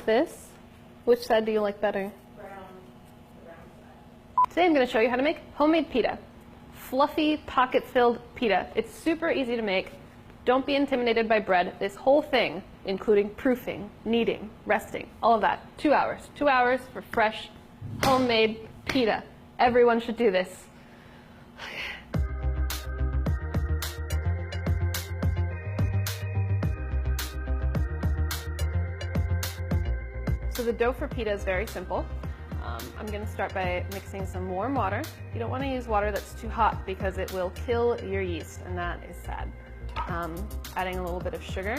this. Which side do you like better? Brown. Today I'm going to show you how to make homemade pita. Fluffy, pocket-filled pita. It's super easy to make. Don't be intimidated by bread. This whole thing, including proofing, kneading, resting, all of that, 2 hours. 2 hours for fresh, homemade pita. Everyone should do this. So the dough for pita is very simple. I'm going to start by mixing some warm water. You don't want to use water that's too hot because it will kill your yeast, and that is sad. Adding a little bit of sugar,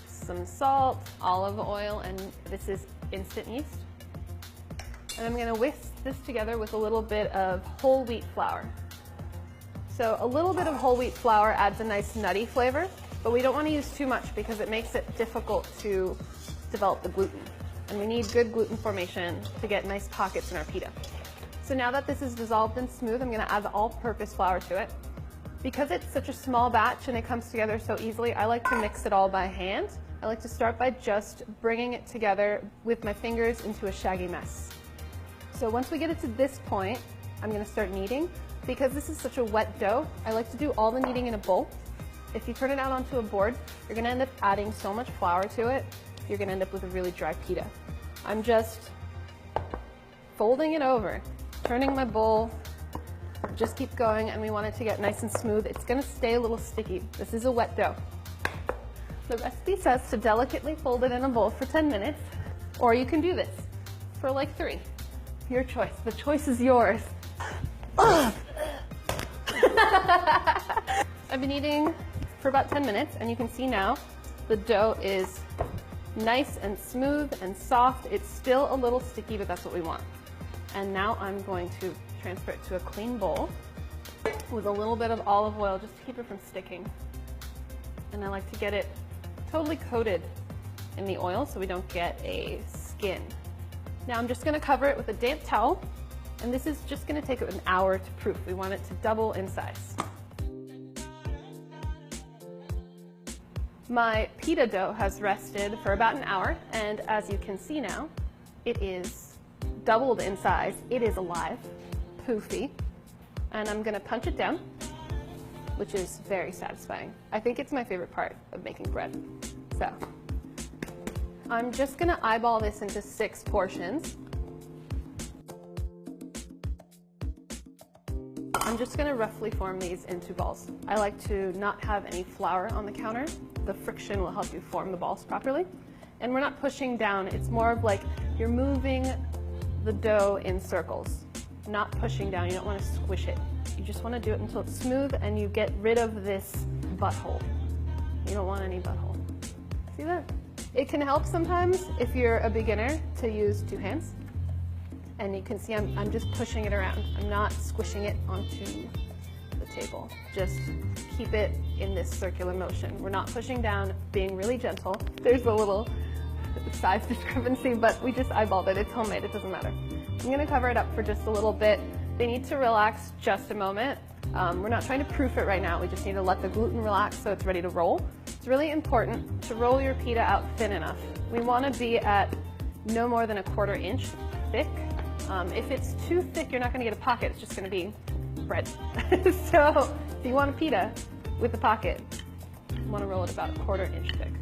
some salt, olive oil, and this is instant yeast. And I'm going to whisk this together with a little bit of whole wheat flour. So a little bit of whole wheat flour adds a nice nutty flavor, but we don't want to use too much because it makes it difficult to develop the gluten. And we need good gluten formation to get nice pockets in our pita. So now that this is dissolved and smooth, I'm going to add the all-purpose flour to it. Because it's such a small batch and it comes together so easily, I like to mix it all by hand. I like to start by just bringing it together with my fingers into a shaggy mess. So once we get it to this point, I'm going to start kneading. Because this is such a wet dough, I like to do all the kneading in a bowl. If you turn it out onto a board, you're going to end up adding so much flour to it, you're going to end up with a really dry pita. I'm just folding it over, turning my bowl, just keep going, and we want it to get nice and smooth. It's going to stay a little sticky. This is a wet dough. The recipe says to delicately fold it in a bowl for 10 minutes, or you can do this for like 3. Your choice. The choice is yours. I've been eating for about 10 minutes, and you can see now the dough is nice and smooth and soft. It's still a little sticky, but that's what we want. And now I'm going to transfer it to a clean bowl with a little bit of olive oil just to keep it from sticking. And I like to get it totally coated in the oil so we don't get a skin. Now I'm just going to cover it with a damp towel, and this is just going to take an hour to proof. We want it to double in size. My pita dough has rested for about an hour, and as you can see now, it is doubled in size. It is alive, poofy, and I'm going to punch it down, which is very satisfying. I think it's my favorite part of making bread. So I'm just going to eyeball this into 6 portions. I'm just going to roughly form these into balls. I like to not have any flour on the counter. The friction will help you form the balls properly. And we're not pushing down. It's more of like you're moving the dough in circles, not pushing down. You don't want to squish it. You just want to do it until it's smooth and you get rid of this butthole. You don't want any butthole. See that? It can help sometimes if you're a beginner to use 2 hands. And you can see I'm just pushing it around. I'm not squishing it onto the table. Just keep it in this circular motion. We're not pushing down, being really gentle. There's a little size discrepancy, but we just eyeballed it. It's homemade, it doesn't matter. I'm gonna cover it up for just a little bit. They need to relax just a moment. We're not trying to proof it right now. We just need to let the gluten relax so it's ready to roll. It's really important to roll your pita out thin enough. We wanna be at no more than 1/4 inch thick. If it's too thick, you're not going to get a pocket. It's just going to be bread. So if you want a pita with a pocket, you want to roll it about 1/4 inch thick.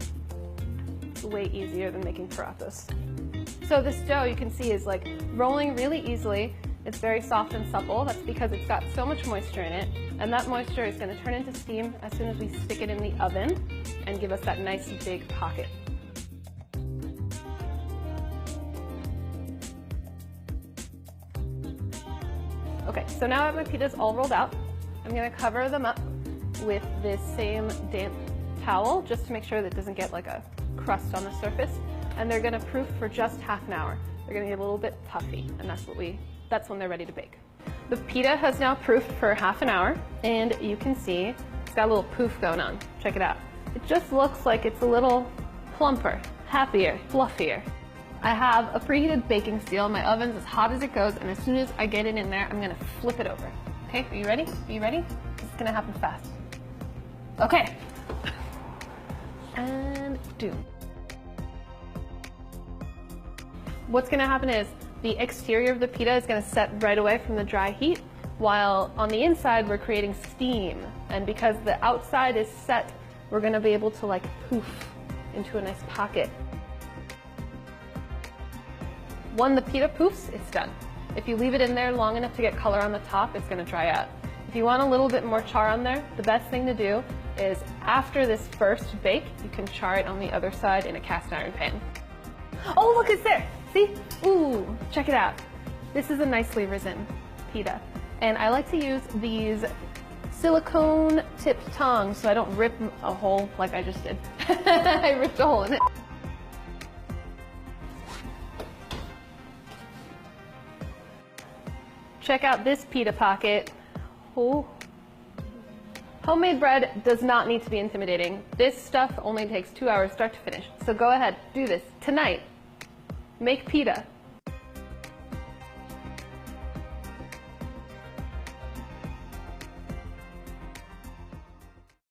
It's way easier than making parathas. So this dough, you can see, is like rolling really easily. It's very soft and supple. That's because it's got so much moisture in it. And that moisture is going to turn into steam as soon as we stick it in the oven and give us that nice big pocket. Okay, so now that my pita's all rolled out, I'm going to cover them up with this same damp towel just to make sure that it doesn't get like a crust on the surface. And they're going to proof for just half an hour. They're going to get a little bit puffy, and that's when they're ready to bake. The pita has now proofed for half an hour, and you can see it's got a little poof going on. Check it out. It just looks like it's a little plumper, happier, fluffier. I have a preheated baking steel. My oven's as hot as it goes, and as soon as I get it in there, I'm gonna flip it over. Okay, are you ready? Are you ready? This is gonna happen fast. Okay. And do. what's gonna happen is the exterior of the pita is gonna set right away from the dry heat, while on the inside we're creating steam. And because the outside is set, we're gonna be able to like poof into a nice pocket. When the pita poofs, it's done. If you leave it in there long enough to get color on the top, it's gonna dry out. If you want a little bit more char on there, the best thing to do is after this first bake, you can char it on the other side in a cast iron pan. Oh, look, it's there. See? Ooh, check it out. This is a nicely risen pita. And I like to use these silicone tipped tongs so I don't rip a hole like I just did. I ripped a hole in it. Check out this pita pocket. Oh. Homemade bread does not need to be intimidating. This stuff only takes 2 hours start to finish. So go ahead, do this tonight. Make pita.